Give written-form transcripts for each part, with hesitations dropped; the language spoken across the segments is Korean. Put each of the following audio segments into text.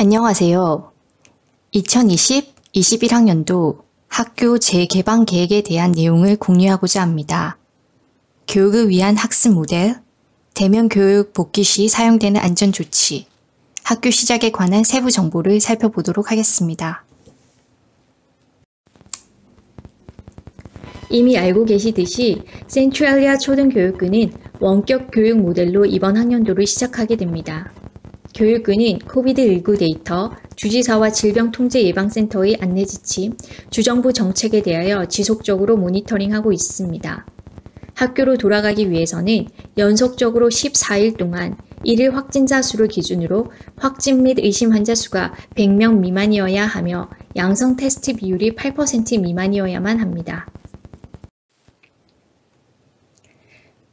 안녕하세요. 2020-21학년도 학교 재개방 계획에 대한 내용을 공유하고자 합니다. 교육을 위한 학습 모델, 대면 교육 복귀 시 사용되는 안전조치, 학교 시작에 관한 세부 정보를 살펴보도록 하겠습니다. 이미 알고 계시듯이 센트럴리아 초등교육부는 원격 교육 모델로 이번 학년도를 시작하게 됩니다. 교육부는 코비드19 데이터, 주지사와 질병통제예방센터의 안내 지침, 주정부 정책에 대하여 지속적으로 모니터링하고 있습니다. 학교로 돌아가기 위해서는 연속적으로 14일 동안 1일 확진자 수를 기준으로 확진 및 의심 환자 수가 100명 미만이어야 하며 양성 테스트 비율이 8% 미만이어야만 합니다.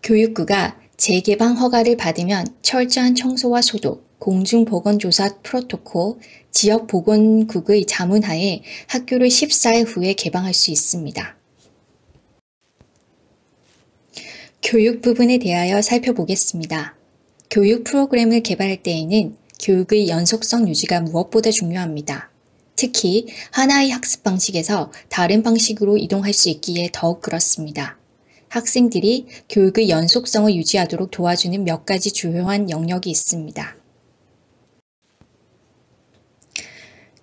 교육부가 재개방 허가를 받으면 철저한 청소와 소독, 공중보건조사 프로토콜, 지역보건국의 자문하에 학교를 14일 후에 개방할 수 있습니다. 교육 부분에 대하여 살펴보겠습니다. 교육 프로그램을 개발할 때에는 교육의 연속성 유지가 무엇보다 중요합니다. 특히 하나의 학습 방식에서 다른 방식으로 이동할 수 있기에 더욱 그렇습니다. 학생들이 교육의 연속성을 유지하도록 도와주는 몇 가지 주요한 영역이 있습니다.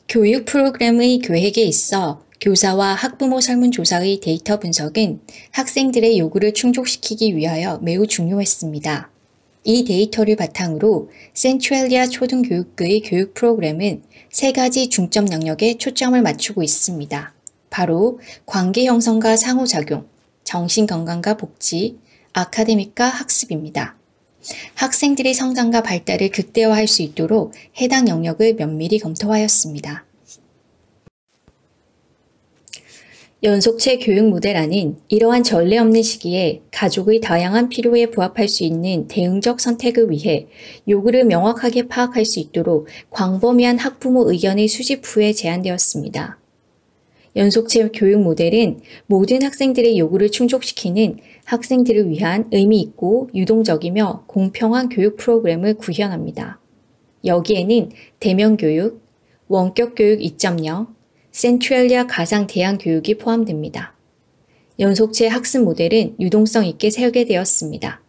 교육 프로그램의 계획에 있어 교사와 학부모 설문조사의 데이터 분석은 학생들의 요구를 충족시키기 위하여 매우 중요했습니다. 이 데이터를 바탕으로 센트럴리아 초등교육부의 교육 프로그램은 세 가지 중점 영역에 초점을 맞추고 있습니다. 바로 관계 형성과 상호작용, 정신건강과 복지, 아카데믹과 학습입니다. 학생들의 성장과 발달을 극대화할 수 있도록 해당 영역을 면밀히 검토하였습니다. 연속체 교육 모델안은 이러한 전례 없는 시기에 가족의 다양한 필요에 부합할 수 있는 대응적 선택을 위해 요구를 명확하게 파악할 수 있도록 광범위한 학부모 의견의 수집 후에 제안되었습니다. 연속체 교육 모델은 모든 학생들의 요구를 충족시키는 학생들을 위한 의미 있고 유동적이며 공평한 교육 프로그램을 구현합니다. 여기에는 대면 교육, 원격 교육 2.0, 센트럴리아 가상 대안 교육이 포함됩니다. 연속체 학습 모델은 유동성 있게 세우게 되었습니다.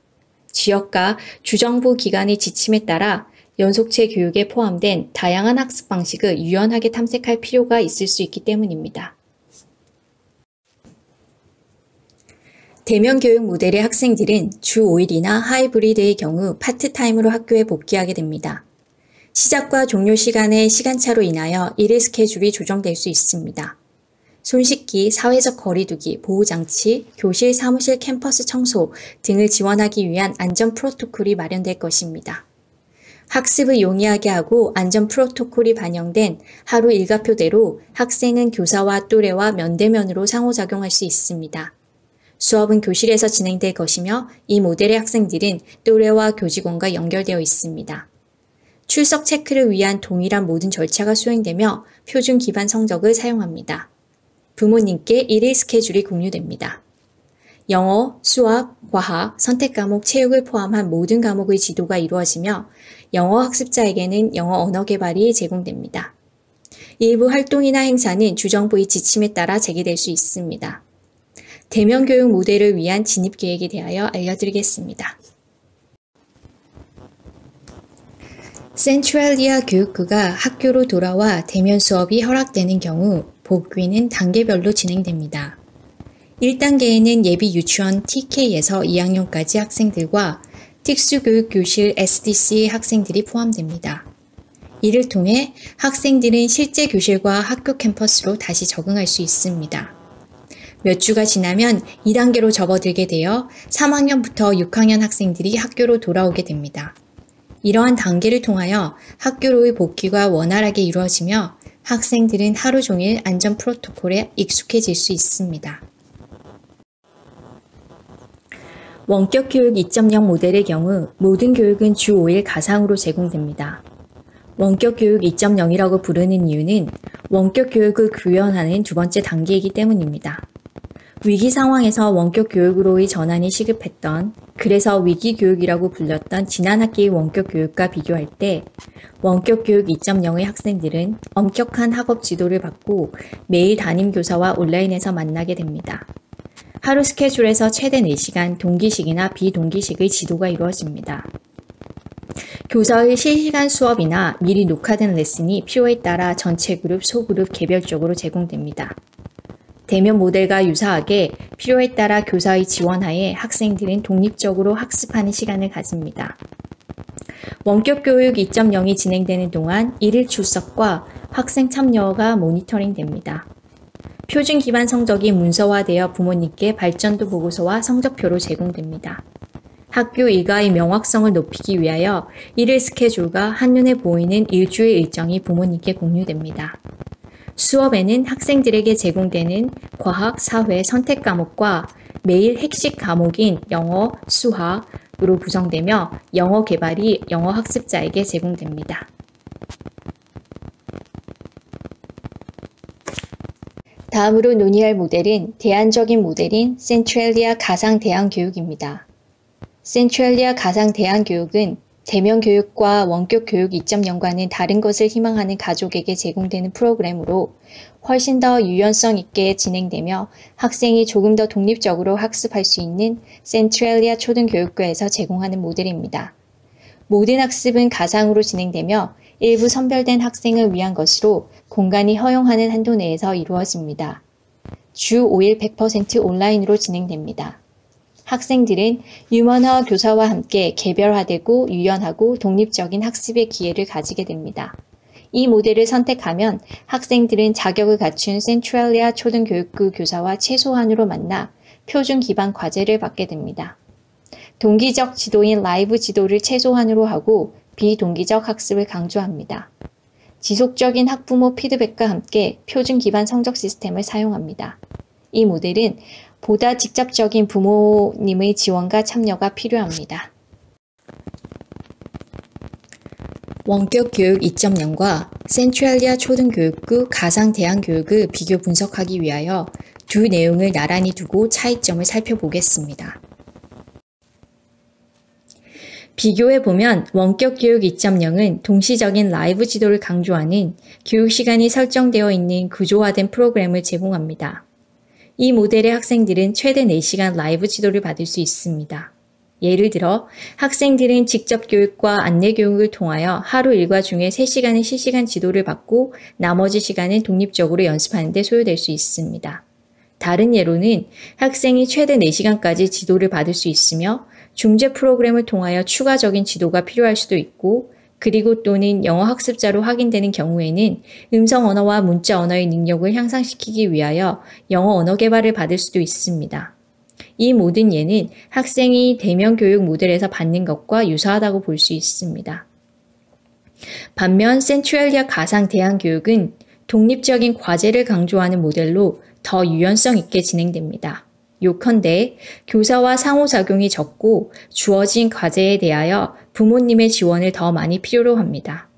지역과 주정부 기관의 지침에 따라 연속체 교육에 포함된 다양한 학습 방식을 유연하게 탐색할 필요가 있을 수 있기 때문입니다. 대면 교육 모델의 학생들은 주 5일이나 하이브리드의 경우 파트타임으로 학교에 복귀하게 됩니다. 시작과 종료 시간의 시간차로 인하여 일일 스케줄이 조정될 수 있습니다. 손 씻기, 사회적 거리두기, 보호장치, 교실, 사무실, 캠퍼스 청소 등을 지원하기 위한 안전 프로토콜이 마련될 것입니다. 학습을 용이하게 하고 안전 프로토콜이 반영된 하루 일과표대로 학생은 교사와 또래와 면대면으로 상호작용할 수 있습니다. 수업은 교실에서 진행될 것이며 이 모델의 학생들은 또래와 교직원과 연결되어 있습니다. 출석 체크를 위한 동일한 모든 절차가 수행되며 표준 기반 성적을 사용합니다. 부모님께 일일 스케줄이 공유됩니다. 영어, 수학, 과학, 선택 과목, 체육을 포함한 모든 과목의 지도가 이루어지며 영어 학습자에게는 영어 언어 개발이 제공됩니다. 일부 활동이나 행사는 주정부의 지침에 따라 재개될 수 있습니다. 대면 교육 모델을 위한 진입 계획에 대하여 알려드리겠습니다. 센트럴리아 교육부가 학교로 돌아와 대면 수업이 허락되는 경우 복귀는 단계별로 진행됩니다. 1단계에는 예비 유치원 TK에서 2학년까지 학생들과 특수교육교실 SDC 학생들이 포함됩니다. 이를 통해 학생들은 실제 교실과 학교 캠퍼스로 다시 적응할 수 있습니다. 몇 주가 지나면 2단계로 접어들게 되어 3학년부터 6학년 학생들이 학교로 돌아오게 됩니다. 이러한 단계를 통하여 학교로의 복귀가 원활하게 이루어지며 학생들은 하루 종일 안전 프로토콜에 익숙해질 수 있습니다. 원격 교육 2.0 모델의 경우 모든 교육은 주 5일 가상으로 제공됩니다. 원격 교육 2.0이라고 부르는 이유는 원격 교육을 구현하는 두 번째 단계이기 때문입니다. 위기 상황에서 원격 교육으로의 전환이 시급했던, 그래서 위기 교육이라고 불렸던 지난 학기의 원격 교육과 비교할 때 원격 교육 2.0의 학생들은 엄격한 학업 지도를 받고 매일 담임 교사와 온라인에서 만나게 됩니다. 하루 스케줄에서 최대 4시간 동기식이나 비동기식의 지도가 이루어집니다. 교사의 실시간 수업이나 미리 녹화된 레슨이 필요에 따라 전체 그룹, 소그룹 개별적으로 제공됩니다. 대면 모델과 유사하게 필요에 따라 교사의 지원하에 학생들은 독립적으로 학습하는 시간을 가집니다. 원격 교육 2.0이 진행되는 동안 일일 출석과 학생 참여가 모니터링됩니다. 표준 기반 성적이 문서화되어 부모님께 발전도 보고서와 성적표로 제공됩니다. 학교 일과의 명확성을 높이기 위하여 일일 스케줄과 한눈에 보이는 일주일 일정이 부모님께 공유됩니다. 수업에는 학생들에게 제공되는 과학, 사회, 선택 과목과 매일 핵심 과목인 영어, 수학으로 구성되며 영어 개발이 영어 학습자에게 제공됩니다. 다음으로 논의할 모델은 대안적인 모델인 센트럴리아 가상 대안 교육입니다. 센트럴리아 가상 대안 교육은 대면 교육과 원격 교육 2.0과는 다른 것을 희망하는 가족에게 제공되는 프로그램으로 훨씬 더 유연성 있게 진행되며 학생이 조금 더 독립적으로 학습할 수 있는 센트럴리아 초등교육교에서 제공하는 모델입니다. 모든 학습은 가상으로 진행되며 일부 선별된 학생을 위한 것으로 공간이 허용하는 한도 내에서 이루어집니다. 주 5일 100% 온라인으로 진행됩니다. 학생들은 유먼화 교사와 함께 개별화되고 유연하고 독립적인 학습의 기회를 가지게 됩니다. 이 모델을 선택하면 학생들은 자격을 갖춘 센트럴리아 초등교육부 교사와 최소한으로 만나 표준 기반 과제를 받게 됩니다. 동기적 지도인 라이브 지도를 최소한으로 하고 비동기적 학습을 강조합니다. 지속적인 학부모 피드백과 함께 표준 기반 성적 시스템을 사용합니다. 이 모델은 보다 직접적인 부모님의 지원과 참여가 필요합니다. 원격 교육 2.0과 센트럴리아 초등교육부 가상 대안 교육을 비교 분석하기 위하여 두 내용을 나란히 두고 차이점을 살펴보겠습니다. 비교해보면 원격 교육 2.0은 동시적인 라이브 지도를 강조하는 교육 시간이 설정되어 있는 구조화된 프로그램을 제공합니다. 이 모델의 학생들은 최대 4시간 라이브 지도를 받을 수 있습니다. 예를 들어 학생들은 직접 교육과 안내 교육을 통하여 하루 일과 중에 3시간의 실시간 지도를 받고 나머지 시간은 독립적으로 연습하는 데 소요될 수 있습니다. 다른 예로는 학생이 최대 4시간까지 지도를 받을 수 있으며 중재 프로그램을 통하여 추가적인 지도가 필요할 수도 있고 그리고 또는 영어 학습자로 확인되는 경우에는 음성 언어와 문자 언어의 능력을 향상시키기 위하여 영어 언어 개발을 받을 수도 있습니다. 이 모든 예는 학생이 대면 교육 모델에서 받는 것과 유사하다고 볼 수 있습니다. 반면 센트럴리아 가상 대안 교육은 독립적인 과제를 강조하는 모델로 더 유연성 있게 진행됩니다. 요컨대 교사와 상호작용이 적고 주어진 과제에 대하여 부모님의 지원을 더 많이 필요로 합니다.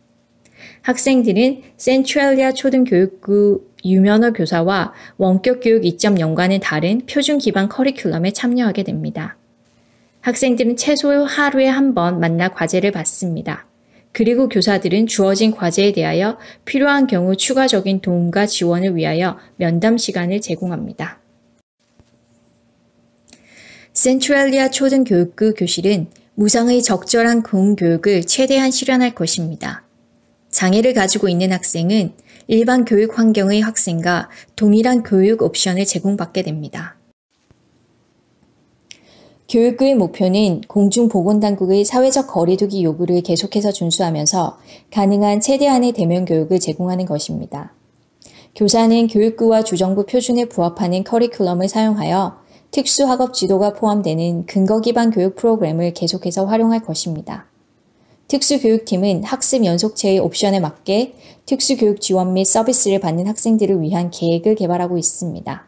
학생들은 센트럴리아 초등교육부 유면허 교사와 원격 교육 2.0과는 다른 표준 기반 커리큘럼에 참여하게 됩니다. 학생들은 최소 하루에 한 번 만나 과제를 받습니다. 그리고 교사들은 주어진 과제에 대하여 필요한 경우 추가적인 도움과 지원을 위하여 면담 시간을 제공합니다. 센트럴리아 초등교육부 교실은 무상의 적절한 공교육을 최대한 실현할 것입니다. 장애를 가지고 있는 학생은 일반 교육 환경의 학생과 동일한 교육 옵션을 제공받게 됩니다. 교육부의 목표는 공중보건당국의 사회적 거리두기 요구를 계속해서 준수하면서 가능한 최대한의 대면 교육을 제공하는 것입니다. 교사는 교육부와 주정부 표준에 부합하는 커리큘럼을 사용하여 특수학업 지도가 포함되는 근거 기반 교육 프로그램을 계속해서 활용할 것입니다. 특수교육팀은 학습 연속체의 옵션에 맞게 특수교육 지원 및 서비스를 받는 학생들을 위한 계획을 개발하고 있습니다.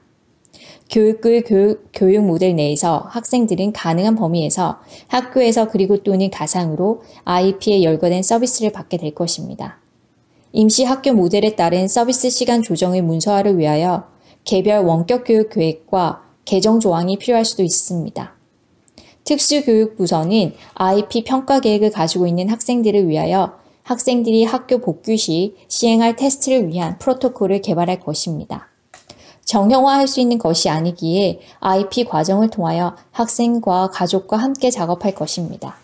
교육부의 교육 모델 내에서 학생들은 가능한 범위에서 학교에서 그리고 또는 가상으로 IEP에 열거된 서비스를 받게 될 것입니다. 임시 학교 모델에 따른 서비스 시간 조정의 문서화를 위하여 개별 원격 교육 계획과 개정 조항이 필요할 수도 있습니다. 특수교육부서는 IEP 평가 계획을 가지고 있는 학생들을 위하여 학생들이 학교 복귀 시 시행할 테스트를 위한 프로토콜을 개발할 것입니다. 정형화할 수 있는 것이 아니기에 IEP 과정을 통하여 학생과 가족과 함께 작업할 것입니다.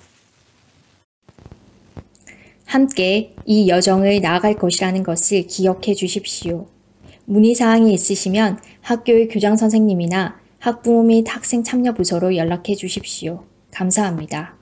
함께 이 여정을 나아갈 것이라는 것을 기억해 주십시오. 문의사항이 있으시면 학교의 교장 선생님이나 학부모 및 학생 참여 부서로 연락해 주십시오. 감사합니다.